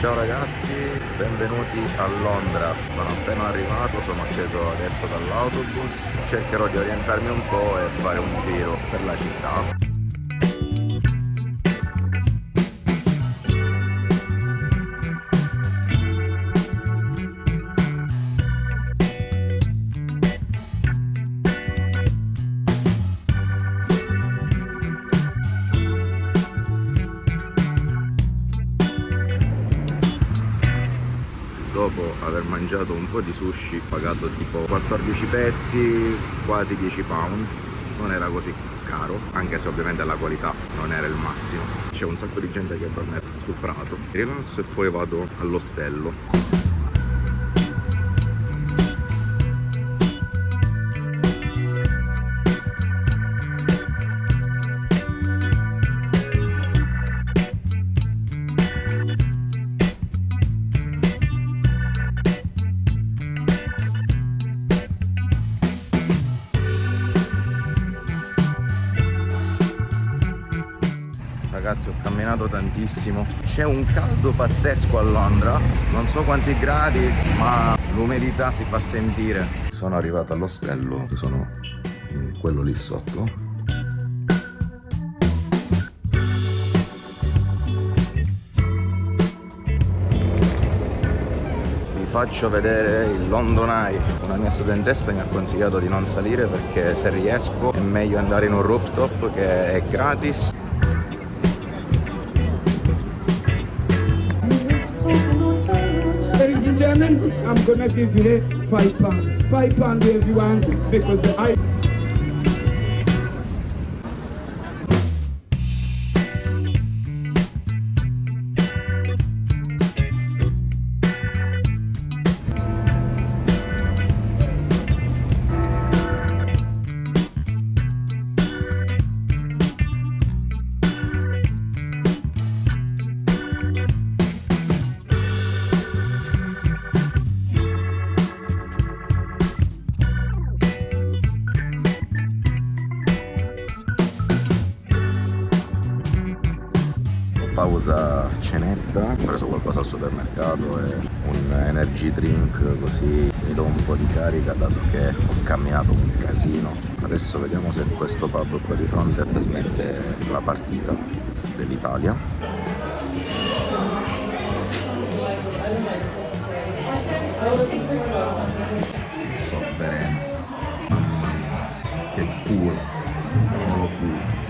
Ciao ragazzi, benvenuti a Londra. Sono appena arrivato, sono sceso adesso dall'autobus. Cercherò di orientarmi un po' e fare un giro per la città. Dopo aver mangiato un po' di sushi, pagato tipo 14 pezzi, quasi 10 pound, non era così caro, anche se ovviamente la qualità non era il massimo. C'è un sacco di gente che dorme sul prato. Mi rilasso e poi vado all'ostello. Ragazzi, ho camminato tantissimo, c'è un caldo pazzesco a Londra, non so quanti gradi, ma l'umidità si fa sentire. Sono arrivato all'ostello, sono in quello lì sotto. Vi faccio vedere il London Eye. Una mia studentessa mi ha consigliato di non salire perché se riesco è meglio andare in un rooftop che è gratis. I'm gonna give you £5. £5 everyone because I. Pausa cenetta, ho preso qualcosa al supermercato e un energy drink, così mi do un po' di carica dato che ho camminato un casino. Adesso vediamo se questo pub qua di fronte trasmette la partita dell'Italia. Che sofferenza, mamma mia, che culo, solo culo.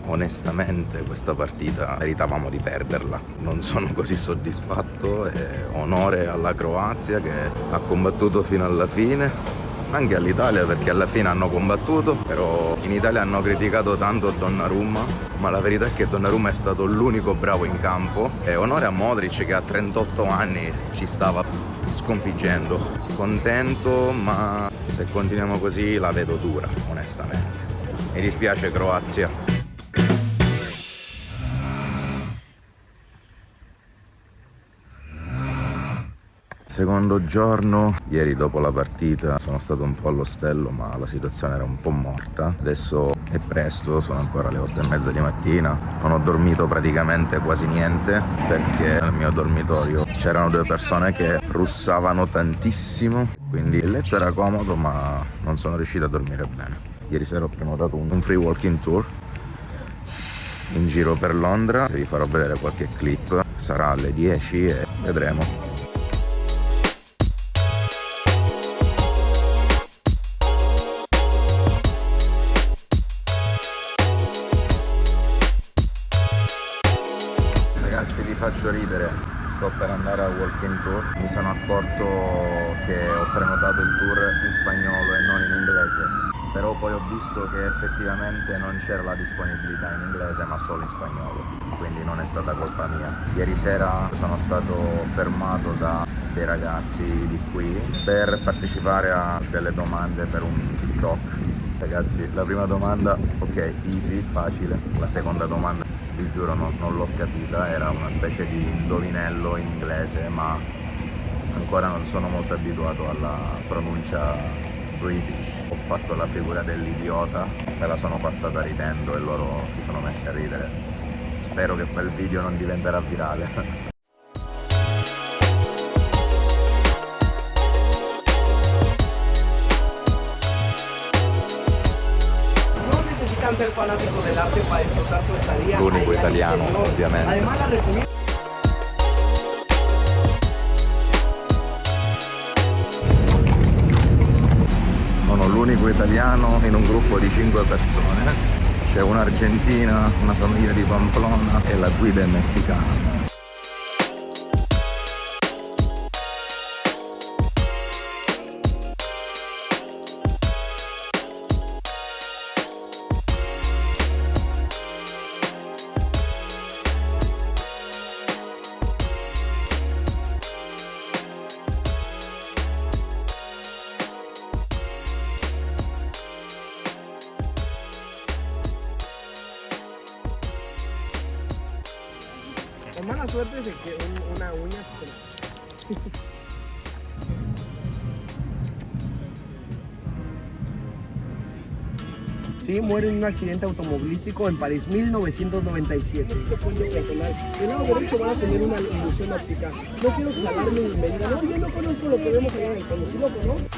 Onestamente questa partita meritavamo di perderla, non sono così soddisfatto e onore alla Croazia che ha combattuto fino alla fine, anche all'Italia perché alla fine hanno combattuto, però in Italia hanno criticato tanto Donnarumma, ma la verità è che Donnarumma è stato l'unico bravo in campo e onore a Modric che a 38 anni ci stava sconfiggendo. Contento, ma se continuiamo così la vedo dura, onestamente. Mi dispiace Croazia. Secondo giorno, ieri dopo la partita sono stato un po' all'ostello, ma la situazione era un po' morta. Adesso è presto, sono ancora le 8:30 di mattina, non ho dormito praticamente quasi niente perché nel mio dormitorio c'erano due persone che russavano tantissimo, quindi il letto era comodo ma non sono riuscito a dormire bene. Ieri sera ho prenotato un free walking tour in giro per Londra, vi farò vedere qualche clip, sarà alle 10 e vedremo. Ragazzi, vi faccio ridere, sto per andare a walking tour, mi sono accorto che ho prenotato il tour in spagnolo e non in inglese, però poi ho visto che effettivamente non c'era la disponibilità in inglese ma solo in spagnolo, quindi non è stata colpa mia. Ieri sera sono stato fermato da dei ragazzi di qui per partecipare a delle domande per un TikTok. Ragazzi, la prima domanda, ok, easy, facile, la seconda domanda vi giuro non l'ho capita, era una specie di indovinello in inglese, ma ancora non sono molto abituato alla pronuncia British. Ho fatto la figura dell'idiota, me la sono passata ridendo e loro si sono messi a ridere. Spero che quel video non diventerà virale. Ser fanático del arte para disfrutar su estadía. L'unico italiano, ovviamente. Además la recomiendo. Sono l'unico italiano in un gruppo di 5 persone. C'è un'argentina, una famiglia di Pamplona e la guida è messicana. La mala suerte es que una uña Sí, muere en un accidente automovilístico en París, 1997. Del lado derecho van a tener una ilusión óptica. No quiero que alarmen y me digan, no, yo no conozco lo que vemos allá en el fondo. ¿Sí lo conozco?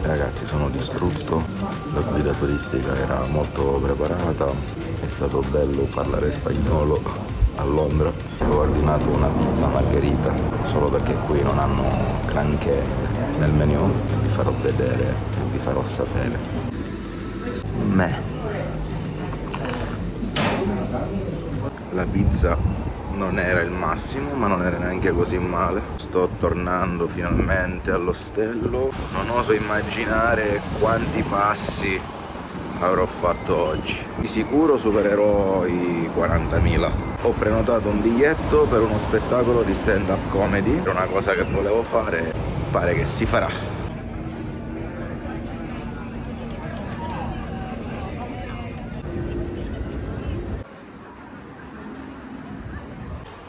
Ragazzi, sono distrutto, la guida turistica era molto preparata, è stato bello parlare spagnolo a Londra. Ho ordinato una pizza margherita solo perché qui non hanno granché nel menu, vi farò vedere e vi farò sapere. La pizza non era il massimo, ma non era neanche così male. Sto tornando finalmente all'ostello. Non oso immaginare quanti passi avrò fatto oggi. Di sicuro supererò i 40.000. Ho prenotato un biglietto per uno spettacolo di stand-up comedy. Era una cosa che volevo fare, pare che si farà.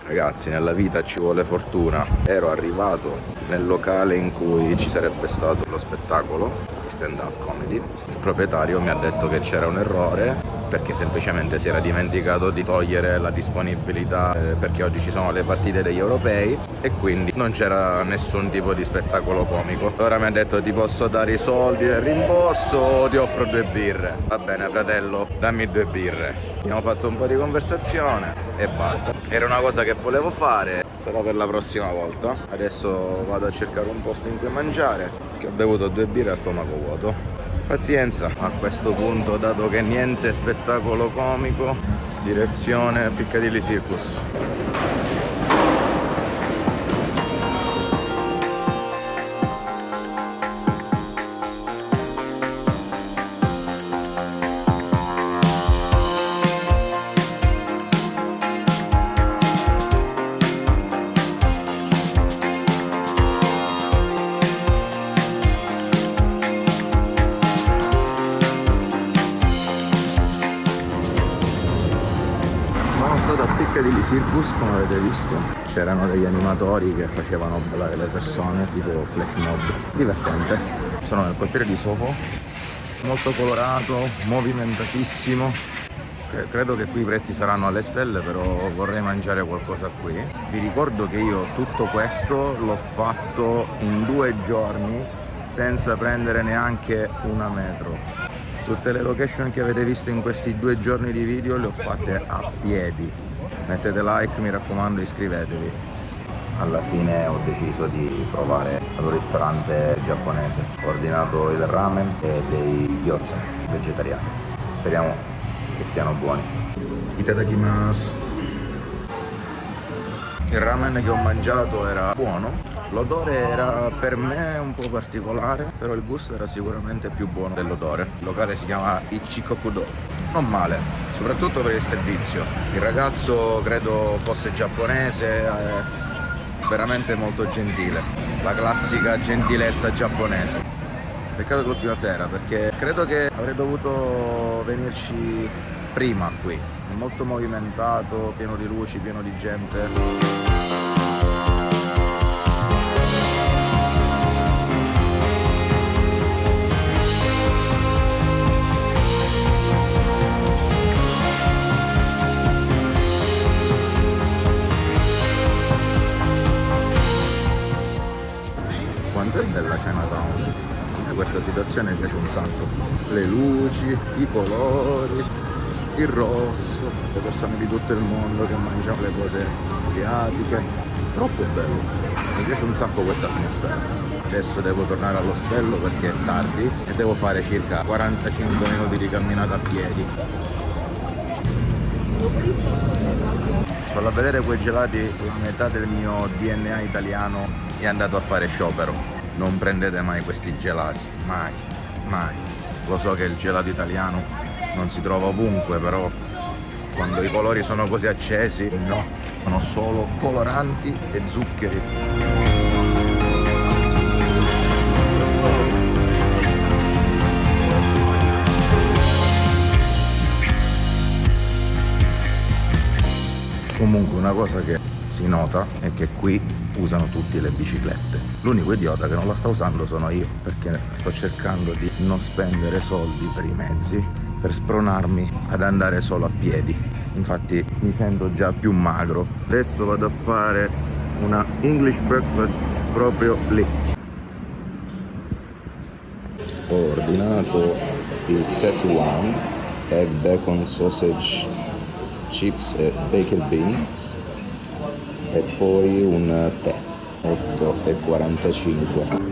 Ragazzi, nella vita ci vuole fortuna. Ero arrivato nel locale in cui ci sarebbe stato lo spettacolo di stand-up comedy. Il proprietario mi ha detto che c'era un errore perché semplicemente si era dimenticato di togliere la disponibilità perché oggi ci sono le partite degli europei e quindi non c'era nessun tipo di spettacolo comico. Allora mi ha detto: ti posso dare i soldi del rimborso o ti offro 2 birre? Va bene fratello, dammi 2 birre. Abbiamo fatto un po' di conversazione e basta. Era una cosa che volevo fare, sarà per la prossima volta. Adesso vado a cercare un posto in cui mangiare, che ho bevuto 2 birre a stomaco vuoto. Pazienza. A questo punto, dato che niente spettacolo comico, direzione Piccadilly Circus. Piccadilly Circus, come avete visto, c'erano degli animatori che facevano ballare le persone, tipo flash mob. Divertente. Sono nel quartiere di Soho, molto colorato, movimentatissimo. Credo che qui i prezzi saranno alle stelle, però vorrei mangiare qualcosa qui. Vi ricordo che io tutto questo l'ho fatto in 2 giorni senza prendere neanche una metro. Tutte le location che avete visto in questi 2 giorni di video le ho fatte a piedi. Mettete like, mi raccomando, iscrivetevi. alla fine ho deciso di provare un ristorante giapponese. Ho ordinato il ramen e dei gyoza vegetariani. Speriamo che siano buoni. Itadakimasu. Il ramen che ho mangiato era buono, l'odore era per me un po' particolare, però il gusto era sicuramente più buono dell'odore. Il locale si chiama Ichikokudo, non male, soprattutto per il servizio. Il ragazzo credo fosse giapponese, veramente molto gentile, la classica gentilezza giapponese. Peccato che l'ultima sera, perché credo che avrei dovuto venirci prima qui. È molto movimentato, pieno di luci, pieno di gente. Quanto è bella Chinatown! A me questa situazione piace un sacco. Le luci, i colori, il rosso, le persone di tutto il mondo che mangiano le cose asiatiche. Troppo bello. Mi piace un sacco questa atmosfera. Adesso devo tornare all'ostello perché è tardi e devo fare circa 45 minuti di camminata a piedi. Solo a vedere quei gelati la metà del mio DNA italiano è andato a fare sciopero. Non prendete mai questi gelati, mai, mai. Lo so che il gelato italiano non si trova ovunque, però quando i colori sono così accesi, no, sono solo coloranti e zuccheri. Comunque una cosa che si nota è che qui usano tutti le biciclette. L'unico idiota che non la sta usando sono io, perché sto cercando di non spendere soldi per i mezzi, per spronarmi ad andare solo a piedi. Infatti mi sento già più magro. Adesso vado a fare una English breakfast proprio lì. Ho ordinato il set one, egg, bacon, sausage, chips e baked beans e poi un tè 8,45.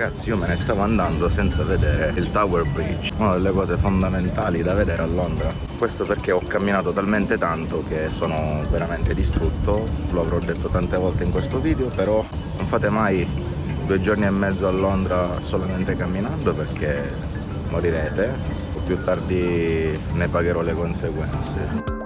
Ragazzi, io me ne stavo andando senza vedere il Tower Bridge, una delle cose fondamentali da vedere a Londra. Questo perché ho camminato talmente tanto che sono veramente distrutto, lo avrò detto tante volte in questo video, però non fate mai 2 giorni e mezzo a Londra solamente camminando perché morirete, o più tardi ne pagherò le conseguenze.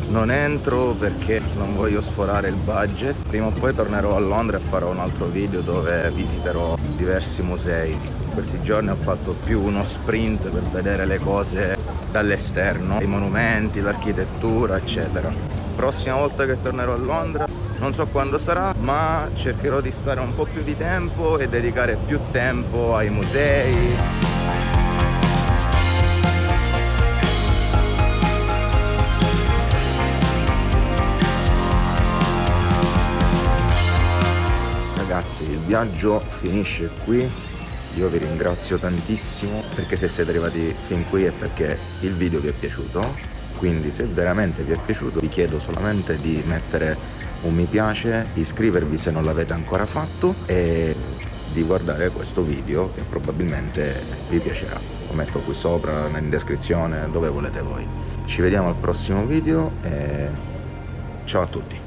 Non entro perché non voglio sforare il budget. Prima o poi tornerò a Londra e farò un altro video dove visiterò diversi musei. In questi giorni ho fatto più uno sprint per vedere le cose dall'esterno, i monumenti, l'architettura, eccetera. Prossima volta che tornerò a Londra, non so quando sarà, ma cercherò di stare un po' più di tempo e dedicare più tempo ai musei. ragazzi, il viaggio finisce qui. Io vi ringrazio tantissimo, perché se siete arrivati fin qui è perché il video vi è piaciuto. Quindi se veramente vi è piaciuto vi chiedo solamente di mettere un mi piace, iscrivervi se non l'avete ancora fatto e di guardare questo video che probabilmente vi piacerà. Lo metto qui sopra, in descrizione, dove volete voi. Ci vediamo al prossimo video e ciao a tutti.